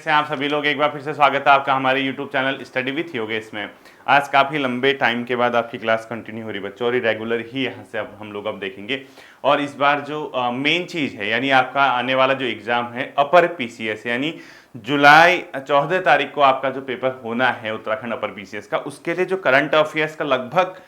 से आप सभी लोग एक बार फिर से स्वागत है आपका हमारे YouTube channel study with Yogesh में। आज काफ़ी लंबे टाइम के बाद आपकी क्लास कंटिन्यू हो रही बच्चों, और रेगुलर ही यहाँ से अब हम लोग अब देखेंगे। और इस बार जो मेन चीज़ है, यानी आपका आने वाला जो एग्ज़ाम है अपर PCS, यानी जुलाई 14 तारीख को आपका जो पेपर होना है उत्तराखंड अपर PCS का, उसके लिए जो करंट अफेयर्स का लगभग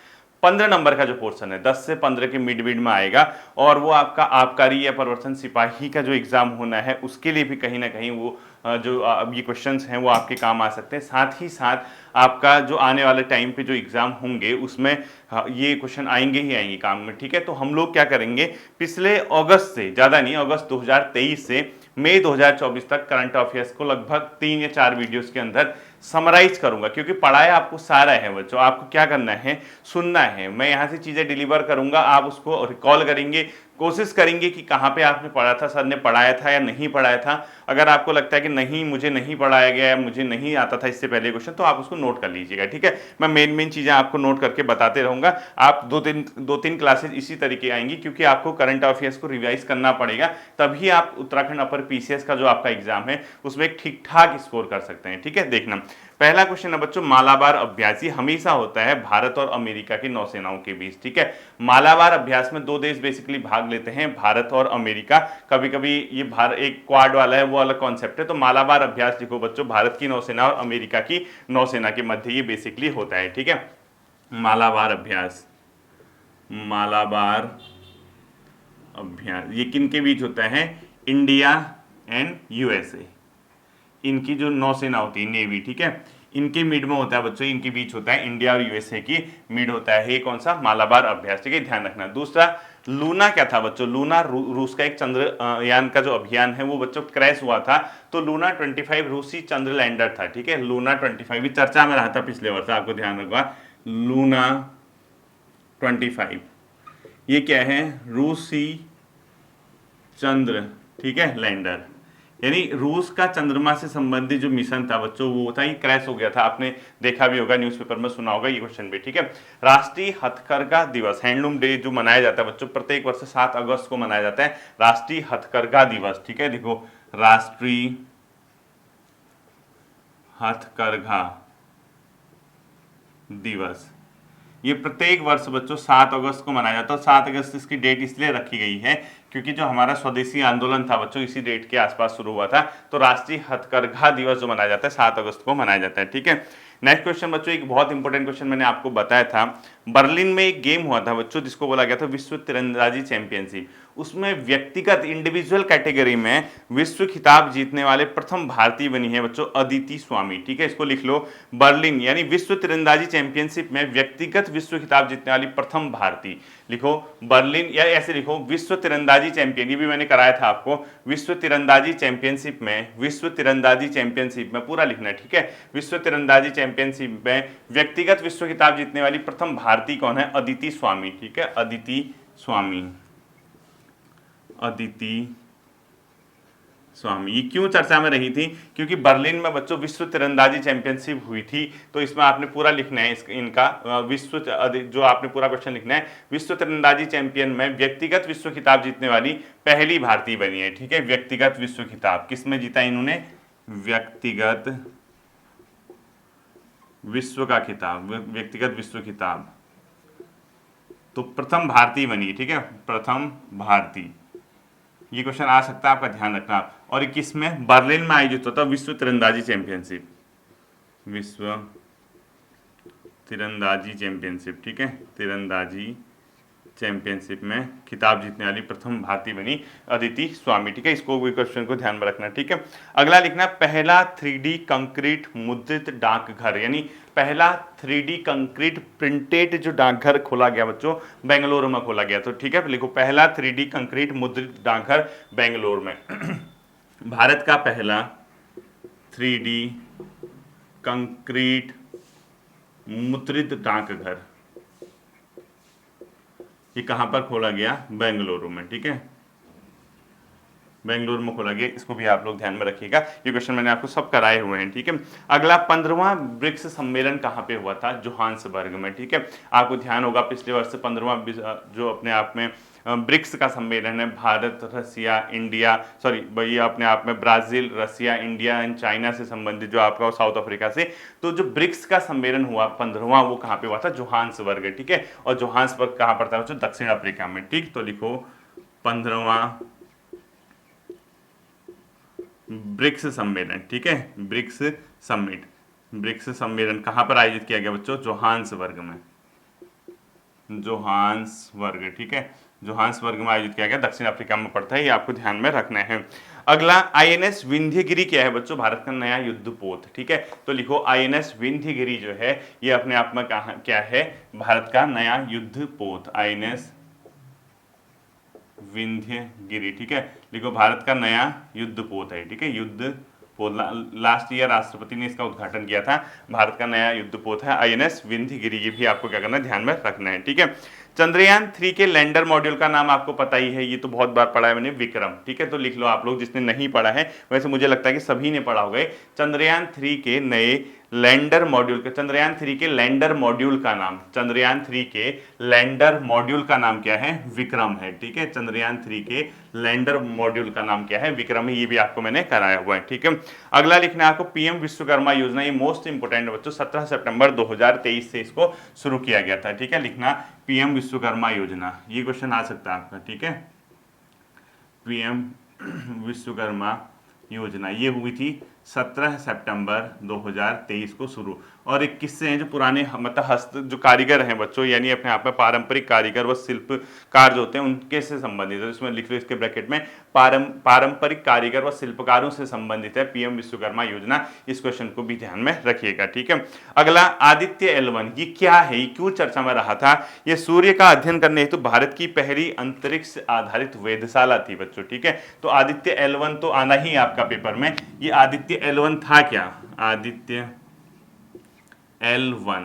15 नंबर का जो पोर्शन है 10 से 15 के मिड में आएगा, और वो आपका आबकारी या प्रवर्तन सिपाही का जो एग्जाम होना है उसके लिए भी कहीं ना कहीं वो जो अब ये क्वेश्चंस हैं वो आपके काम आ सकते हैं। साथ ही साथ आपका जो आने वाले टाइम पे जो एग्जाम होंगे उसमें ये क्वेश्चन आएंगे ही आएंगे काम में। ठीक है, तो हम लोग क्या करेंगे, पिछले अगस्त से, ज़्यादा नहीं, अगस्त 2023 से मई 2024 तक करंट अफेयर्स को लगभग 3 या 4 वीडियोस के अंदर समराइज करूंगा, क्योंकि पढ़ाया आपको सारा है बच्चों। आपको क्या करना है, सुनना है। मैं यहाँ से चीज़ें डिलीवर करूंगा, आप उसको रिकॉल करेंगे, कोशिश करेंगे कि कहाँ पे आपने पढ़ा था, सर ने पढ़ाया था या नहीं पढ़ाया था। अगर आपको लगता है कि नहीं, मुझे नहीं पढ़ाया गया है, मुझे नहीं आता था इससे पहले क्वेश्चन, तो आप उसको नोट कर लीजिएगा। ठीक है, मैं मेन चीज़ें आपको नोट करके बताते रहूँगा। आप दो तीन क्लासेज इसी तरीके आएंगी, क्योंकि आपको करंट अफेयर्स को रिवाइज करना पड़ेगा, तभी आप उत्तराखंड अपर PCS का जो आपका एग्जाम है उसमें एक ठीक ठाक स्कोर कर सकते हैं। ठीक है, देखना पहला क्वेश्चन है बच्चों, मालाबार अभ्यास। ये हमेशा होता है भारत और अमेरिका की नौसेनाओं के बीच। ठीक है, मालाबार अभ्यास में दो देश बेसिकली भाग लेते हैं, भारत और अमेरिका। कभी कभी ये भारत एक क्वाड वाला है, वो अलग कॉन्सेप्ट है। तो मालाबार अभ्यास लिखो बच्चों, भारत की नौसेना और अमेरिका की नौसेना के मध्य ये बेसिकली होता है। ठीक है, मालाबार अभ्यास, मालाबार अभ्यास ये किन के बीच होता है, इंडिया एंड USA। इनकी जो नौसेना होती है, नेवी, ठीक है, इनके मिड में होता है बच्चों, इनके बीच होता है, इंडिया और USA की मिड होता है। ये कौन सा, मालाबार अभ्यास। ठीक है, ध्यान रखना। दूसरा, लूना क्या था बच्चों, लूना रूस का एक चंद्रयान का जो अभियान है वो बच्चों क्रैश हुआ था। तो लूना 25 रूसी चंद्र लैंडर था। ठीक है, लूना 25 चर्चा में रहा था पिछले वर्ष, आपको ध्यान रखना। लूना 25 ये क्या है, रूसी चंद्र, ठीक है, लैंडर, यानी रूस का चंद्रमा से संबंधित जो मिशन था बच्चों वो था, ये क्रैश हो गया था। आपने देखा भी होगा, न्यूज़पेपर में सुना होगा ये क्वेश्चन भी। ठीक है, राष्ट्रीय हथकरघा दिवस, हैंडलूम डे जो मनाया जाता है बच्चों, प्रत्येक वर्ष 7 अगस्त को मनाया जाता है राष्ट्रीय हथकरघा दिवस। ठीक है, देखो, राष्ट्रीय हथकरघा दिवस ये प्रत्येक वर्ष बच्चों 7 अगस्त को मनाया जाता है। 7 अगस्त इसकी डेट इसलिए रखी गई है क्योंकि जो हमारा स्वदेशी आंदोलन था बच्चों इसी डेट के आसपास शुरू हुआ था। तो राष्ट्रीय हथकरघा दिवस जो मनाया जाता है 7 अगस्त को मनाया जाता है। ठीक है, नेक्स्ट क्वेश्चन बच्चों, एक बहुत इंपॉर्टेंट क्वेश्चन मैंने आपको बताया था। बर्लिन में एक गेम हुआ था बच्चों जिसको बोला गया था विश्व तीरंदाजी चैंपियनशिप। उसमें व्यक्तिगत इंडिविजुअल कैटेगरी में विश्व खिताब जीतने वाले प्रथम भारतीय बनी है बच्चों अदिति स्वामी। ठीक है, इसको लिख लो, बर्लिन यानी विश्व तीरंदाजी चैंपियनशिप में व्यक्तिगत विश्व खिताब जीतने वाली प्रथम भारतीय। लिखो बर्लिन, या ऐसे लिखो विश्व तीरंदाजी चैंपियन, ये भी मैंने कराया था आपको। विश्व तीरंदाजी चैंपियनशिप में, विश्व तीरंदाजी चैंपियनशिप में पूरा लिखना है। ठीक है, विश्व तीरंदाजी चैंपियनशिप में व्यक्तिगत विश्व खिताब जीतने वाली प्रथम भारतीय कौन है, अदिति स्वामी। ठीक है, अदिति स्वामी, अदिति स्वामी। ये क्यों चर्चा में रही थी, क्योंकि बर्लिन में बच्चों विश्व तीरंदाजी चैंपियनशिप हुई थी। तो इसमें आपने पूरा लिखना है इनका विश्व, जो आपने पूरा क्वेश्चन लिखना है, विश्व तीरंदाजी चैंपियन में व्यक्तिगत विश्व खिताब जीतने वाली पहली भारतीय बनी है। ठीक है, व्यक्तिगत विश्व खिताब किसमें जीता इन्होंने, व्यक्तिगत विश्व का खिताब, व्यक्तिगत विश्व खिताब, तो प्रथम भारतीय बनी। ठीक है, प्रथम भारतीय, ये क्वेश्चन आ सकता है, आपका ध्यान रखना। और 21 में बर्लिन में आयोजित होता विश्व तीरंदाजी चैंपियनशिप, विश्व तीरंदाजी चैंपियनशिप। ठीक है, तीरंदाजी चैंपियनशिप में खिताब जीतने वाली प्रथम भारतीय बनी अदिति स्वामी। ठीक है, इसको भी क्वेश्चन को ध्यान में रखना। ठीक है, अगला लिखना, पहला 3D कंक्रीट मुद्रित डाकघर, यानी पहला 3D कंक्रीट प्रिंटेड जो डाकघर खोला गया बच्चों, बेंगलुरु में खोला गया। तो ठीक है, लिखो पहला 3D कंक्रीट मुद्रित डाकघर बेंगलुरु में। भारत का पहला 3D कंक्रीट मुद्रित डाकघर ये कहां पर खोला गया, बेंगलुरु में। ठीक है, बेंगलुरु में खोला गया, इसको भी आप लोग ध्यान में रखिएगा। ये क्वेश्चन मैंने आपको सब कराए हुए हैं। ठीक है, अगला 15वां ब्रिक्स सम्मेलन कहाँ पे हुआ था, जोहान्सबर्ग में। ठीक है, आपको ध्यान होगा पिछले वर्ष से 15वां जो अपने आप में ब्रिक्स का सम्मेलन है, भारत, रसिया, इंडिया, सॉरी भाई अपने आप में Brazil, Russia, India and China से संबंधित जो आपका साउथ अफ्रीका से। तो जो ब्रिक्स का सम्मेलन हुआ 15वां, वो कहाँ पे हुआ था? जोहान्सबर्ग, ठीक है। और जोहान्सबर्ग कहाँ पड़ता है बच्चों? दक्षिण अफ्रीका में, ठीक। तो लिखो 15वां ब्रिक्स सम्मेलन, ठीक है। ब्रिक्स समिट, ब्रिक्स सम्मेलन कहां पर आयोजित किया गया बच्चों? जोहान्सबर्ग में, जोहान्सबर्ग, ठीक है। जोहान्सबर्ग में आयोजित किया गया, दक्षिण अफ्रीका में पड़ता है, ये आपको ध्यान में रखना है। अगला आईएनएस विंध्यगिरी क्या है बच्चों? भारत का नया युद्धपोत, ठीक है। तो लिखो आईएनएस विंध्यगिरी जो है ये अपने आप में कहा क्या है? भारत का नया युद्धपोत, आईएनएस विंध्यगिरी, ठीक है। लिखो भारत का नया युद्धपोत है, ठीक है। युद्धपोत, लास्ट ईयर राष्ट्रपति ने इसका उद्घाटन किया था। भारत का नया युद्धपोत है आईएनएस विंध्यगिरी, ये भी आपको क्या करना है? ध्यान में रखना है, ठीक है। चंद्रयान 3 के लैंडर मॉड्यूल का नाम आपको पता ही है, ये तो बहुत बार पढ़ा है मैंने, विक्रम, ठीक है। तो लिख लो आप लोग, जिसने नहीं पढ़ा है, वैसे मुझे लगता है कि सभी ने पढ़ा होगा। चंद्रयान 3 के नए लैंडर मॉड्यूल का, चंद्रयान 3 के लैंडर मॉड्यूल का नाम, चंद्रयान 3 के लैंडर मॉड्यूल का नाम क्या है? विक्रम है, ठीक है। चंद्रयान 3 के लैंडर मॉड्यूल का नाम क्या है? विक्रम है, ये भी आपको मैंने कराया हुआ है, ठीक है। अगला लिखना है आपको पीएम विश्वकर्मा योजना, ये मोस्ट इंपोर्टेंट है बच्चों, 17 सितंबर 2023 से इसको शुरू किया गया था, ठीक है। लिखना पीएम विश्वकर्मा योजना, ये क्वेश्चन आ सकता है आपका, ठीक है। पीएम विश्वकर्मा योजना ये हुई थी 17 सितंबर 2023 को शुरू, और एक किस्से हैं जो पुराने मतलब हस्त जो कारीगर हैं बच्चों, यानी अपने आप में पारंपरिक कारीगर व शिल्पकार जो होते हैं उनके से संबंधित है। इसमें लिख लो इसके ब्रैकेट में, पारंपरिक कारीगर व शिल्पकारों से संबंधित है पीएम विश्वकर्मा योजना, इस क्वेश्चन को भी ध्यान में रखिएगा, ठीक है। अगला आदित्य L1, ये क्या है? ये क्यों चर्चा में रहा था? ये सूर्य का अध्ययन करने हेतु भारत की पहली अंतरिक्ष आधारित वेधशाला थी बच्चों, ठीक है। तो आदित्य L1 तो आना ही आपका पेपर में, ये आदित्य L1 था क्या? आदित्य L1,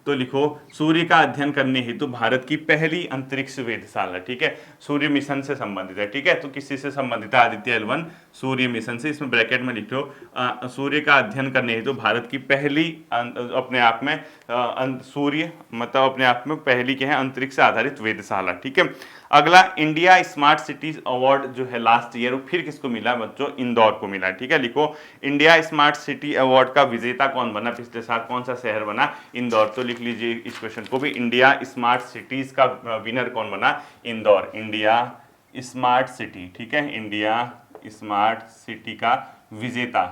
तो लिखो सूर्य का अध्ययन करने हेतु भारत की पहली अंतरिक्ष वेधशाला, ठीक है। सूर्य मिशन से संबंधित है, ठीक है। तो किसी से संबंधित है? आदित्य L1 सूर्य मिशन से। इसमें ब्रैकेट में लिखो सूर्य का अध्ययन करने हेतु भारत की पहली अपने आप में सूर्य मतलब अपने आप में पहली क्या है? अंतरिक्ष आधारित वेधशाला, ठीक है। अगला इंडिया स्मार्ट सिटीज अवार्ड जो है लास्ट ईयर, फिर किसको मिला बच्चों? इंदौर को मिला, ठीक है। लिखो इंडिया स्मार्ट सिटी अवार्ड का विजेता कौन बना पिछले साल? कौन सा शहर बना? इंदौर। तो लिख लीजिए इस क्वेश्चन को भी, इंडिया स्मार्ट सिटीज का विनर कौन बना? इंदौर, इंडिया स्मार्ट सिटी, ठीक है। इंडिया स्मार्ट सिटी का विजेता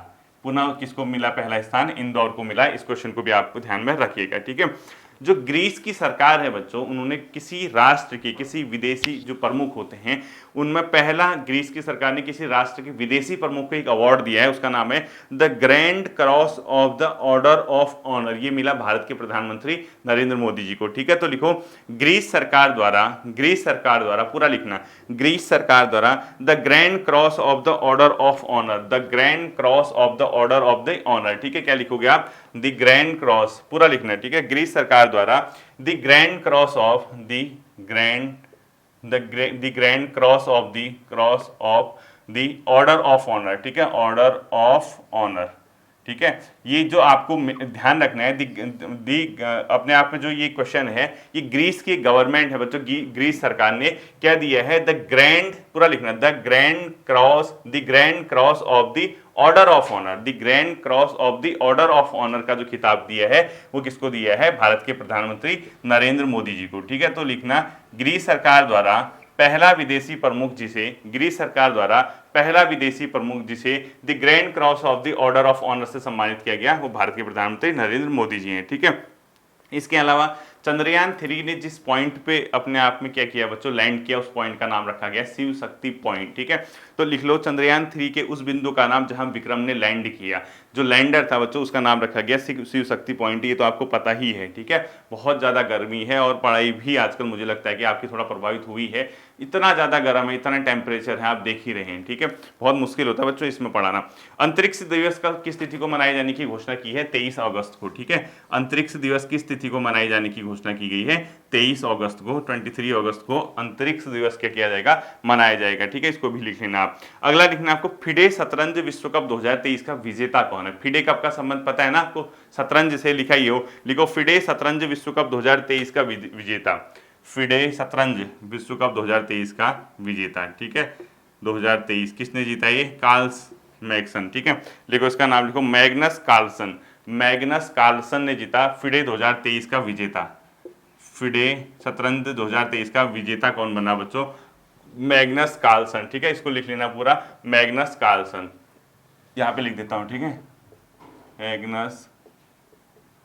पुनः किसको मिला? पहला स्थान इंदौर को मिला। इस क्वेश्चन को भी आपको ध्यान में रखिएगा, ठीक है। जो ग्रीस की सरकार है बच्चों, उन्होंने किसी राष्ट्र के किसी विदेशी जो प्रमुख होते हैं उनमें पहला, ग्रीस की सरकार ने किसी राष्ट्र के विदेशी प्रमुख को एक अवार्ड दिया है, उसका नाम है the grand cross of the order of honour. ये मिला भारत के प्रधानमंत्री नरेंद्र मोदी जी को, ठीक है। तो लिखो ग्रीस सरकार द्वारा पूरा लिखना, ग्रीस सरकार द्वारा the grand cross of the order of honour, the grand cross of the order of the honour, ठीक है। क्या लिखोगे आप? द ग्रैंड क्रॉस, पूरा लिखना है, ठीक है। ग्रीस सरकार द्वारा the grand cross of the grand cross of the order of honour, ठीक है। ऑर्डर ऑफ ऑनर, ठीक है। ये जो आपको ध्यान रखना है, अपने आप में जो ये क्वेश्चन है, ये ग्रीस की गवर्नमेंट है बच्चों, ग्रीस सरकार ने क्या दिया है? द ग्रैंड, पूरा लिखना, the grand cross of the order of honour, the grand cross of the order of honour का जो खिताब दिया है वो किसको दिया है? भारत के प्रधानमंत्री नरेंद्र मोदी जी को, ठीक है। तो लिखना ग्रीस सरकार द्वारा पहला विदेशी प्रमुख जिसे the grand cross of the order of honour से सम्मानित किया गया वो भारत के प्रधानमंत्री नरेंद्र मोदी जी हैं, ठीक है। इसके अलावा चंद्रयान 3 ने जिस पॉइंट पे अपने आप में क्या किया बच्चों? लैंड किया, उस पॉइंट का नाम रखा गया शिव शक्ति पॉइंट, ठीक है। तो लिख लो चंद्रयान 3 के उस बिंदु का नाम जहां विक्रम ने लैंड किया, जो लैंडर था बच्चों, उसका नाम रखा गया शिव शक्ति पॉइंट। ये तो आपको पता ही है, ठीक है। बहुत ज़्यादा गर्मी है और पढ़ाई भी आजकल मुझे लगता है कि आपकी थोड़ा प्रभावित हुई है, इतना ज़्यादा गर्म है, इतना टेम्परेचर है, आप देख ही रहे हैं, ठीक है। बहुत मुश्किल होता है बच्चों इसमें पढ़ाना। अंतरिक्ष दिवस का किस तिथि को मनाए जाने की घोषणा की है? 23 अगस्त को, ठीक है। अंतरिक्ष दिवस किस तिथि को मनाए जाने की घोषणा की गई है? 23 अगस्त को, 23 अगस्त को अंतरिक्ष दिवस क्या किया जाएगा? मनाया जाएगा, ठीक है। इसको भी लिख लेना आप। अगला लिखना आपको फिडे शतरंज विश्व कप 2023 का विजेता कौन है? फिडे कप का संबंध पता है ना आपको? शतरंज से लिखा ही हो, लिखो फिडे शतरंज विश्व कप 2023 का विजेता। फिडे शतरंज विश्व कप 2023 का विजेता, ठीक है। 2023 किसने जीता ये? कार्ल्स मैग्सन, ठीक है। लिखो इसका नाम, लिखो मैग्नस कार्लसन। मैग्नस कार्लसन ने जीता फिडे 2023 का विजेता। फिडे शतरंज 2023 का विजेता कौन बना बच्चों? मैग्नस कार्लसन, ठीक है। इसको लिख लेना पूरा, मैग्नस कार्लसन, यहाँ पे लिख देता हूँ, ठीक है। मैग्नस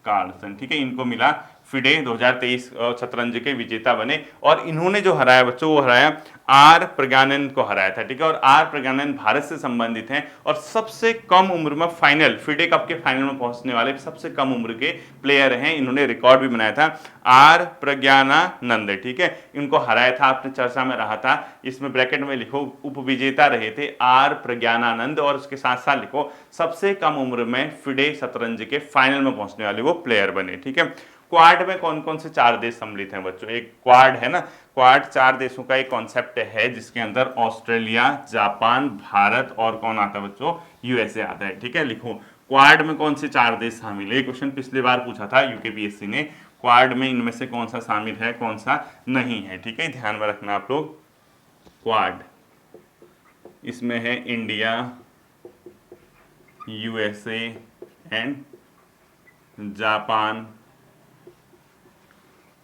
कार्लसन, ठीक है। इनको मिला फिडे 2023 शतरंज के विजेता बने। और इन्होंने जो हराया बच्चों, वो हराया आर प्रज्ञानंद को हराया था, ठीक है। और आर प्रज्ञानंद भारत से संबंधित हैं और सबसे कम उम्र में फाइनल, फिडे कप के फाइनल में पहुंचने वाले सबसे कम उम्र के प्लेयर हैं। इन्होंने रिकॉर्ड भी बनाया था, आर प्रज्ञानानंद, ठीक है। इनको हराया था, आपने चर्चा में रहा था। इसमें ब्रैकेट में लिखो उपविजेता रहे थे आर प्रज्ञानानंद, और उसके साथ साथ लिखो सबसे कम उम्र में फिडे शतरंज के फाइनल में पहुंचने वाले वो प्लेयर बने, ठीक है। क्वाड में कौन कौन से 4 देश सम्मिलित हैं बच्चों? एक क्वाड है ना, क्वाड 4 देशों का एक कॉन्सेप्ट है, जिसके अंदर ऑस्ट्रेलिया, जापान, भारत और कौन आता है बच्चों? यूएसए आता है, ठीक है। लिखो क्वाड में कौन से 4 देश शामिल है? क्वेश्चन पिछली बार पूछा था यूकेपीएससी ने, क्वाड में इनमें से कौन सा शामिल है, कौन सा नहीं है, ठीक है। ध्यान में रखना आप लोग। क्वाड इसमें है इंडिया, यूएसए एंड जापान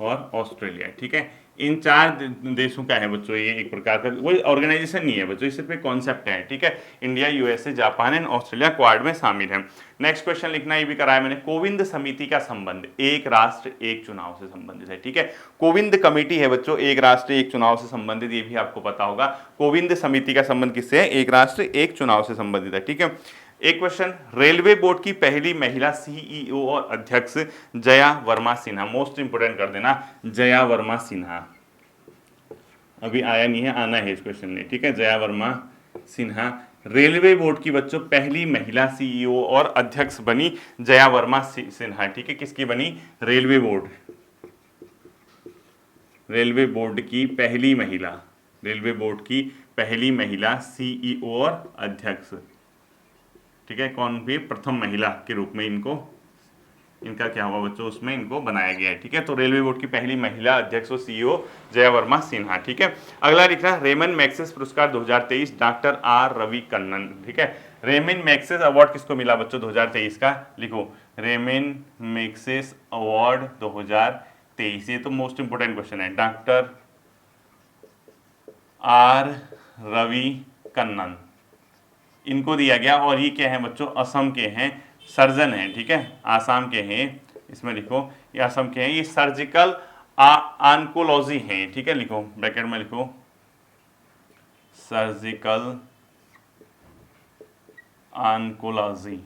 और ऑस्ट्रेलिया, ठीक है। इन 4 देशों का है बच्चों ये एक प्रकार का, वो ऑर्गेनाइजेशन नहीं है बच्चों, ये सिर्फ एक कॉन्सेप्ट है, ठीक है। India, USA, Japan and Australia quad में शामिल है। नेक्स्ट क्वेश्चन लिखना, ये भी कराया मैंने। कोविंद समिति का संबंध एक राष्ट्र एक चुनाव से संबंधित है, ठीक है। कोविंद कमेटी है बच्चों, एक राष्ट्र एक चुनाव से संबंधित, ये भी आपको पता होगा। कोविंद समिति का संबंध किससे है? एक राष्ट्र एक चुनाव से संबंधित है, ठीक है। एक क्वेश्चन, रेलवे बोर्ड की पहली महिला सीईओ और अध्यक्ष जया वर्मा सिन्हा। मोस्ट इंपोर्टेंट कर देना, जया वर्मा सिन्हा। अभी आया नहीं है, आना है इस क्वेश्चन में, ठीक है। जया वर्मा सिन्हा रेलवे बोर्ड की बच्चों पहली महिला सीईओ और अध्यक्ष बनी, जया वर्मा सिन्हा, ठीक है। किसकी बनी? रेलवे बोर्ड, रेलवे बोर्ड की पहली महिला, रेलवे बोर्ड की पहली महिला सीईओ और अध्यक्ष, ठीक है। कौन भी? प्रथम महिला के रूप में इनका क्या हुआ बच्चों, उसमें इनको बनाया गया है, ठीक है। तो रेलवे बोर्ड की पहली महिला अध्यक्ष और सीईओ जया वर्मा सिन्हा, ठीक है। अगला लिखना, रेमन मैग्सेस पुरस्कार 2023 डॉक्टर आर रवि कन्नन, ठीक है। रेमन मैग्सेस अवार्ड किसको मिला बच्चों 2023 का? लिखो रेमन मैग्सेस अवार्ड 2023, ये तो मोस्ट इंपोर्टेंट क्वेश्चन है। डॉक्टर आर रवि कन्नन, इनको दिया गया। और ये क्या है बच्चों? असम के हैं, सर्जन हैं, ठीक है। आसाम के हैं, इसमें लिखो ये असम के हैं, ये सर्जिकल ऑन्कोलॉजी हैं, ठीक है। लिखो ब्रैकेट में लिखो सर्जिकल ऑन्कोलॉजी,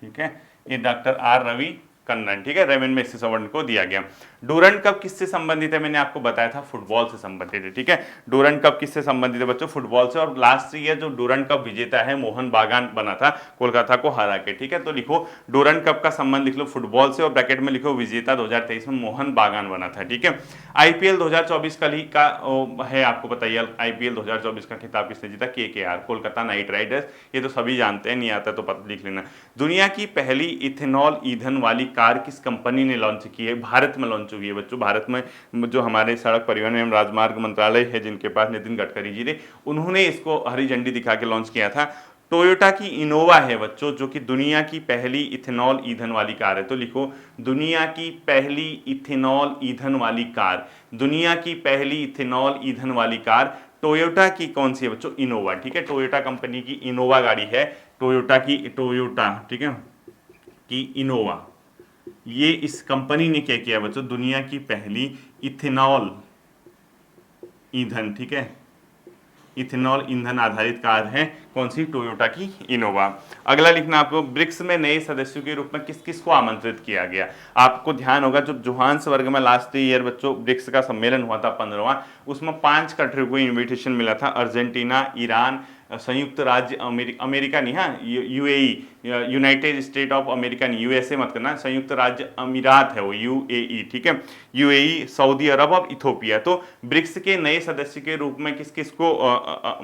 ठीक है। ये डॉक्टर आर रवि कन्नन, ठीक है। रेमन मैग्सेस अवार्ड को दिया गया। डूरंड कप किससे संबंधित है? मैंने आपको बताया था फुटबॉल से संबंधित है, ठीक है। डूरंड कप किससे संबंधित है बच्चों? फुटबॉल से। और लास्ट ईयर जो डूरंड कप विजेता है मोहन बागान बना था कोलकाता को हरा के, ठीक है। तो लिखो डूरंड कप का संबंध लिख लो फुटबॉल से, और ब्रैकेट में लिखो विजेता 2023 में मोहन बागान बना था, ठीक है। आईपीएल 2024 कल ही का है, आपको बताइए आईपीएल 2024 का खिताब किसने जीता? KKR, Kolkata night Riders. ये तो सभी जानते हैं, नहीं आता तो पता लिख लेना। दुनिया की पहली इथेनॉल ईंधन वाली कार किस कंपनी ने लॉन्च की है? भारत में लॉन्च हुई है बच्चों। भारत में जो हमारे सड़क परिवहन एवं राजमार्ग मंत्रालय है, जिनके पास नितिन गडकरी जी ने, उन्होंने इसको हरी झंडी दिखा के लॉन्च किया था। टोयोटा की इनोवा है बच्चों, जो कि दुनिया की पहली इथेनॉल ईंधन वाली कार है। तो लिखो दुनिया की पहली इथेनॉल ईंधन वाली कार, दुनिया की पहली इथेनॉल ईंधन वाली कार टोयोटा की कौन सी है बच्चों? इनोवा, ठीक है। टोयोटा कंपनी की इनोवा गाड़ी है, टोयोटा, ठीक है, की इनोवा। ये इस कंपनी ने क्या किया बच्चों? दुनिया की पहली इथेनॉल ईंधन, ठीक है, इथेनॉल ईंधन आधारित कार है, कौन सी? टोयोटा की इनोवा। अगला लिखना आपको, ब्रिक्स में नए सदस्यों के रूप में किस किस को आमंत्रित किया गया? आपको ध्यान होगा जब जोहान्सबर्ग में लास्ट ईयर बच्चों ब्रिक्स का सम्मेलन हुआ था 15वां, उसमें 5 कंट्री को इन्विटेशन मिला था, अर्जेंटीना, ईरान, संयुक्त राज्य अमेरिका नहीं, हाँ, UAE, United state of America नहीं, यूएसए मत करना, संयुक्त राज्य अमीरात है वो, यूएई, ठीक है। यूएई, सऊदी अरब और इथोपिया। तो ब्रिक्स के नए सदस्य के रूप में किस किस को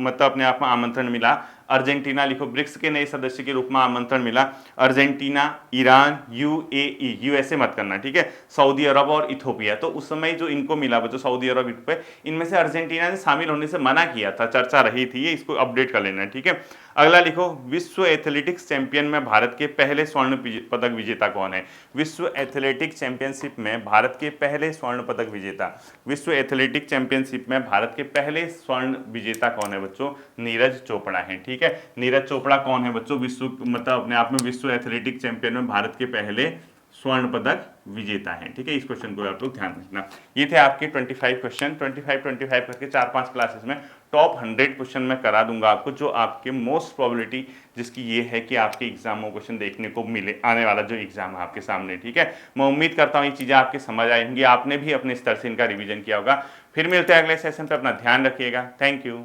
मतलब अपने आप में आमंत्रण मिला? अर्जेंटीना लिखो, ब्रिक्स के नए सदस्य के रूप में आमंत्रण मिला अर्जेंटीना, ईरान, यूएई, यूएसए मत करना, ठीक है, सऊदी अरब और इथोपिया। तो उस समय जो इनको मिला बच्चों सऊदी अरब इथोपिया, इनमें से अर्जेंटीना ने शामिल होने से मना किया था, चर्चा रही थी, ये इसको अपडेट कर लेना, ठीक है। अगला लिखो, विश्व एथलेटिक्स चैंपियन में भारत के पहले स्वर्ण पदक विजेता कौन है? विश्व एथलेटिक्स चैंपियनशिप में भारत के पहले स्वर्ण पदक विजेता, विश्व एथलेटिक चैंपियनशिप में भारत के पहले स्वर्ण विजेता कौन है बच्चों? नीरज चोपड़ा है, ठीक है। नीरज चोपड़ा कौन है बच्चों? विश्व मतलब अपने आप में विश्व एथलेटिक चैंपियन में भारत के पहले स्वर्ण पदक विजेता है, ठीक है। इस क्वेश्चन को आप लोग ध्यान रखना। ये थे आपके 25 क्वेश्चन, 25 करके 4-5 क्लासेस में टॉप 100 क्वेश्चन मैं करा दूंगा आपको, जो आपके मोस्ट प्रोबेबिलिटी जिसकी ये है कि आपके एग्जाम में क्वेश्चन देखने को मिले, आने वाला जो एग्जाम है आपके सामने, ठीक है। मैं उम्मीद करता हूँ ये चीज़ें आपके समझ आएंगी, आपने भी अपने स्तर से इनका रिविजन किया होगा। फिर मिलते हैं अगले सेशन पे, अपना ध्यान रखिएगा। Thank you.